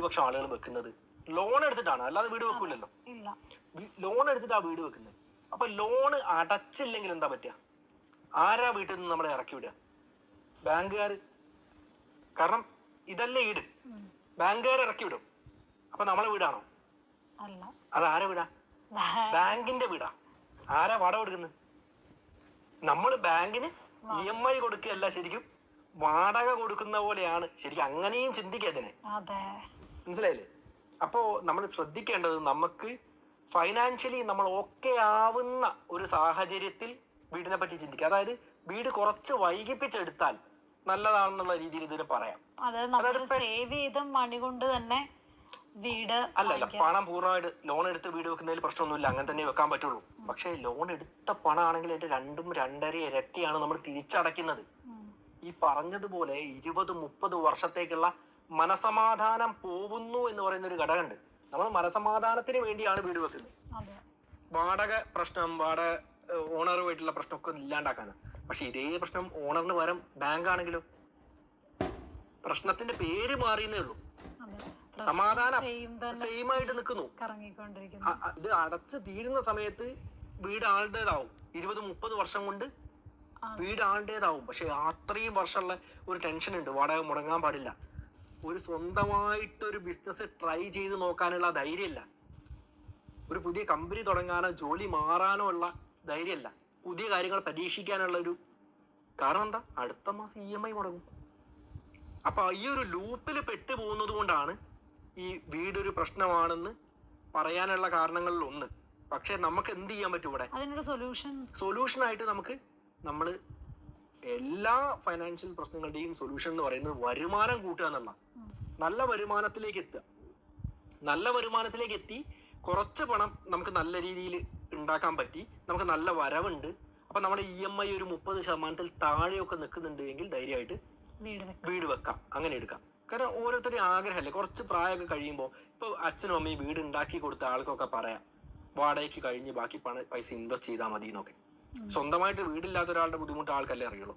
ഭൂരിപക്ഷം ആളുകൾ വെക്കുന്നത് ലോൺ എടുത്തിട്ടാണ്, അല്ലാതെ വീട് വെക്കൂലല്ലോ. ലോൺ എടുത്തിട്ടാ വീട് വെക്കുന്നത്. അപ്പൊ ലോണ് അടച്ചില്ലെങ്കിൽ എന്താ പറ്റുക? ആരാ വീട്ടിൽ നിന്ന് നമ്മളെ ഇറക്കി വിടുക? ബാങ്കുകാർ. കാരണം ഇതല്ലേ ഈട്, ബാങ്കുകാർ ഇറക്കി വിടും. അപ്പൊ നമ്മളെ വീടാണോ? അത് ആരാ വീടാ? ബാങ്കിന്റെ വീടാ. ആരാ വാടക കൊടുക്കുന്നത്? നമ്മൾ ബാങ്കിന് EMI കൊടുക്കുകയല്ല, ശരിക്കും വാടക കൊടുക്കുന്ന പോലെയാണ്. ശരിക്കും അങ്ങനെയും ചിന്തിക്കാതിനെ, മനസ്സിലായില്ലേ? അപ്പോ നമ്മൾ ശ്രദ്ധിക്കേണ്ടത്, നമുക്ക് ഫൈനാൻഷ്യലി നമ്മൾ ഓക്കെ ആവുന്ന ഒരു സാഹചര്യത്തിൽ വീടിനെ പറ്റി ചിന്തിക്കുക. അതായത് വീട് കുറച്ച് വൈകിപ്പിച്ചെടുത്താൽ നല്ലതാണെന്നുള്ള രീതിയിൽ ഇതിന് പറയാം. അതായത് സേവ് ചെയ്ത മണി കൊണ്ട് തന്നെ വീട് അല്ലല്ല, പണം പൂർണ്ണമായിട്ട് ലോൺ എടുത്ത് വീട് വെക്കുന്നതിൽ പ്രശ്നമൊന്നുമില്ല, അങ്ങനെ തന്നെ വെക്കാൻ പറ്റുള്ളൂ. പക്ഷെ ലോൺ എടുത്ത പണമാണെങ്കിൽ അതിന്റെ 2-2.5 ഇരട്ടിയാണ് നമ്മൾ തിരിച്ചടയ്ക്കുന്നത്. ഈ പറഞ്ഞതുപോലെ 20-30 വർഷത്തേക്കുള്ള മനസമാധാനം പോവുന്നു എന്ന് പറയുന്ന ഒരു ഘടകമുണ്ട്. നമ്മൾ മനസമാധാനത്തിന് വേണ്ടിയാണ് വീട് വെക്കുന്നത്. വാടക പ്രശ്നം, വാടക ഓണറുമായിട്ടുള്ള പ്രശ്നമൊക്കെ ഇല്ലാണ്ടാക്കാനാണ്. പക്ഷെ ഇതേ പ്രശ്നം ഓണറിന് പകരം ബാങ്ക് ആണെങ്കിലോ? പ്രശ്നത്തിന്റെ പേര് മാറിയെന്നേ ഉള്ളൂ, സമാധാനം സെയിം ആയിട്ട് നിൽക്കുന്നു. ഇത് അടച്ച് തീരുന്ന സമയത്ത് വീട് ആളുടേതാവും. 20-30 വർഷം കൊണ്ട് വീട് ആളുടേതാവും. പക്ഷെ അത്രയും വർഷമുള്ള ഒരു ടെൻഷൻ ഉണ്ട്, വാടക മുടങ്ങാൻ പാടില്ല. ഒരു സ്വന്തമായിട്ടൊരു ബിസിനസ് ട്രൈ ചെയ്ത് നോക്കാനുള്ള ധൈര്യമില്ല, ഒരു പുതിയ കമ്പനി തുടങ്ങാനോ ജോലി മാറാനോ ഉള്ള ധൈര്യമില്ല, പുതിയ കാര്യങ്ങൾ പരീക്ഷിക്കാനുള്ള ഒരു കാരണം എന്താ? അടുത്ത മാസം EMI മുടങ്ങും. അപ്പൊ ഈ ഒരു ലൂപ്പിൽ പെട്ടു പോകുന്നത് കൊണ്ടാണ് ഈ വീടൊരു പ്രശ്നമാണെന്ന് പറയാനുള്ള കാരണങ്ങളിൽ ഒന്ന്. പക്ഷെ നമുക്ക് എന്ത് ചെയ്യാൻ പറ്റും ഇവിടെ? സൊല്യൂഷൻ ആയിട്ട് നമ്മള് എല്ലാ ഫൈനാൻഷ്യൽ പ്രശ്നങ്ങളുടെയും സൊല്യൂഷൻ എന്ന് പറയുന്നത് വരുമാനം കൂട്ടുക എന്നുള്ള. നല്ല വരുമാനത്തിലേക്ക് എത്തുക. നല്ല വരുമാനത്തിലേക്ക് എത്തി കുറച്ച് പണം നമുക്ക് നല്ല രീതിയിൽ ഉണ്ടാക്കാൻ പറ്റി, നമുക്ക് നല്ല വരവുണ്ട്. അപ്പൊ നമ്മുടെ EMI ഒരു 30% താഴെയൊക്കെ നിൽക്കുന്നുണ്ട് എങ്കിൽ ധൈര്യമായിട്ട് വീട് വെക്കാം, അങ്ങനെ എടുക്കാം. കാരണം ഓരോരുത്തരും ആഗ്രഹമല്ലേ, കുറച്ച് പ്രായമൊക്കെ കഴിയുമ്പോൾ. ഇപ്പൊ അച്ഛനും അമ്മയും വീട് ഉണ്ടാക്കി കൊടുത്ത ആൾക്കൊക്കെ പറയാം, വാടകയ്ക്ക് കഴിഞ്ഞ് ബാക്കി പൈസ ഇൻവെസ്റ്റ് ചെയ്താൽ മതി എന്നൊക്കെ. സ്വന്തമായിട്ട് വീടില്ലാത്ത ഒരാളുടെ ബുദ്ധിമുട്ട് ആൾക്കല്ലേ അറിയുള്ളൂ.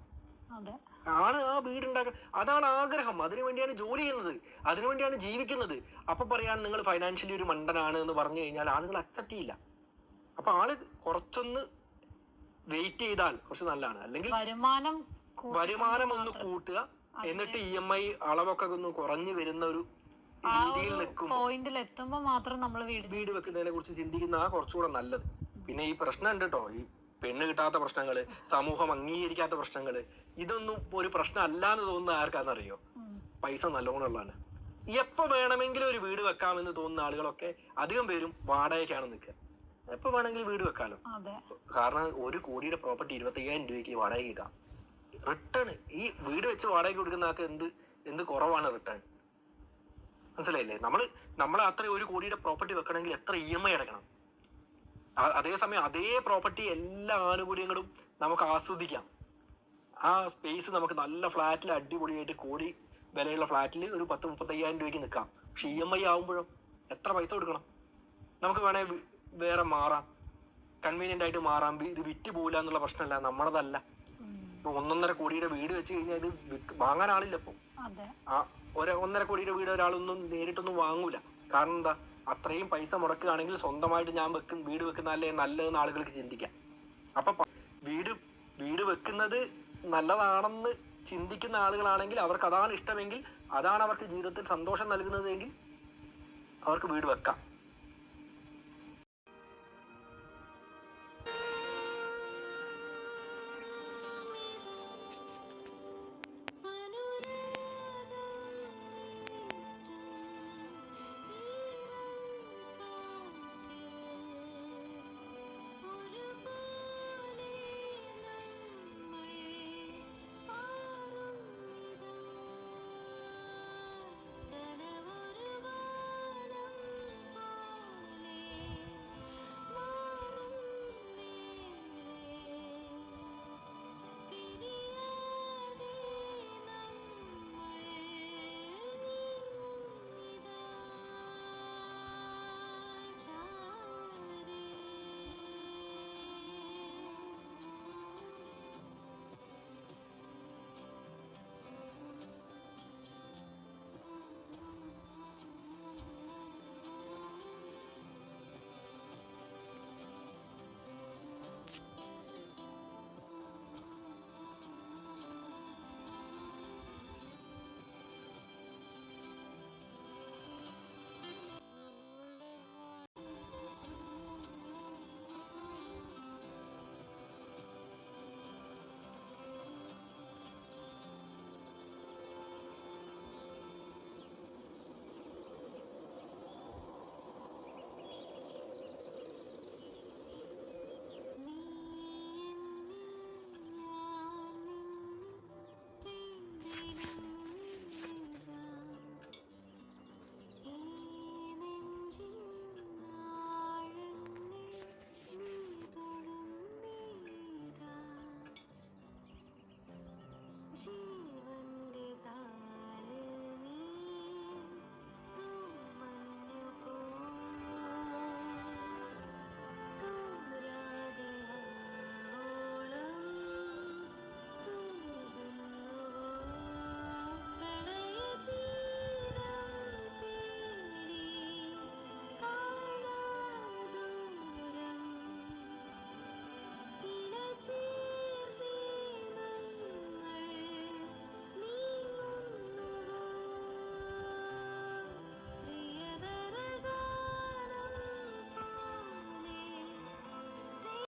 ആള് ആ വീടുണ്ടാക്കാൻ, അതാണ് ആഗ്രഹം, അതിനുവേണ്ടിയാണ് ജോലി ചെയ്യുന്നത്, അതിനുവേണ്ടിയാണ് ജീവിക്കുന്നത്. അപ്പൊ പറയാണ് നിങ്ങൾ ഫൈനാൻഷ്യലി ഒരു മണ്ടനാണ് എന്ന് പറഞ്ഞു കഴിഞ്ഞാൽ ആളുകൾ അക്സെപ്റ്റ് ചെയ്യില്ല. അപ്പൊ ആള് കുറച്ചൊന്ന് വെയിറ്റ് ചെയ്താൽ കുറച്ച് നല്ലതാണ്. അല്ലെങ്കിൽ വരുമാനം ഒന്ന് കൂട്ടുക, എന്നിട്ട് EMI അളവൊക്കെ ഒന്ന് കുറഞ്ഞു വരുന്ന ഒരു രീതിയിൽ നിൽക്കുമ്പോൾ മാത്രം നമ്മൾ വീട് വെക്കുന്നതിനെ കുറിച്ച് ചിന്തിക്കുന്ന കുറച്ചുകൂടെ നല്ലത്. പിന്നെ ഈ പ്രശ്നം ഉണ്ട് കേട്ടോ, ഈ പെണ്ണ് കിട്ടാത്ത പ്രശ്നങ്ങള്, സമൂഹം അംഗീകരിക്കാത്ത പ്രശ്നങ്ങള്, ഇതൊന്നും ഒരു പ്രശ്നം അല്ലാന്ന് തോന്നുന്ന ആർക്കാന്നറിയോ? പൈസ നല്ലോണമുള്ളതാണ്. എപ്പോ വേണമെങ്കിലും ഒരു വീട് വെക്കാമെന്ന് തോന്നുന്ന ആളുകളൊക്കെ അധികം പേരും വാടകയ്ക്കാണ് നിൽക്കുക. എപ്പോ വേണമെങ്കിലും വീട് വെക്കാലോ. കാരണം 1 കോടിയുടെ പ്രോപ്പർട്ടി 25,000 രൂപയ്ക്ക് വാടകയ്ക്ക് കിട്ടാം. റിട്ടേൺ, ഈ വീട് വെച്ച് വാടകയ്ക്ക് കൊടുക്കുന്ന ആൾക്ക് എന്ത് കുറവാണ് റിട്ടേൺ? മനസ്സിലായില്ലേ? നമ്മൾ അത്ര 1 കോടിയുടെ പ്രോപ്പർട്ടി വെക്കണമെങ്കിൽ എത്ര EMI അടക്കണം? അതേസമയം അതേ പ്രോപ്പർട്ടി എല്ലാ ആനുകൂല്യങ്ങളും നമുക്ക് ആസ്വദിക്കാം. ആ സ്പേസ് നമുക്ക് നല്ല ഫ്ലാറ്റിൽ അടിപൊളിയായിട്ട് കോടി വിലയുള്ള ഫ്ലാറ്റിൽ ഒരു 10-35,000 രൂപയ്ക്ക് നിൽക്കാം. പക്ഷെ EMI ആവുമ്പോഴും എത്ര പൈസ കൊടുക്കണം? നമുക്ക് വേണേ വേറെ മാറാം, കൺവീനിയന്റ് ആയിട്ട് മാറാം, ഇത് വിറ്റ് പോകില്ല എന്നുള്ള പ്രശ്നമല്ല, നമ്മളതല്ല. ഇപ്പൊ 1.5 കോടിയുടെ വീട് വെച്ച് കഴിഞ്ഞാൽ ഇത് വാങ്ങാൻ ആളില്ല. ഇപ്പൊ 1.5 കോടിയുടെ വീട് ഒരാളൊന്നും നേരിട്ടൊന്നും വാങ്ങൂല. കാരണം എന്താ? അത്രയും പൈസ മുടക്കുകയാണെങ്കിൽ സ്വന്തമായിട്ട് ഞാൻ വീട് വെക്കുന്നതല്ലേ നല്ലതെന്ന് ആളുകൾക്ക് ചിന്തിക്കാം. അപ്പൊ വീട് വെക്കുന്നത് നല്ലതാണെന്ന് ചിന്തിക്കുന്ന ആളുകളാണെങ്കിൽ, അവർക്ക് അതാണ് ഇഷ്ടമെങ്കിൽ, അതാണ് അവർക്ക് ജീവിതത്തിൽ സന്തോഷം നൽകുന്നതെങ്കിൽ അവർക്ക് വീട് വെക്കാം.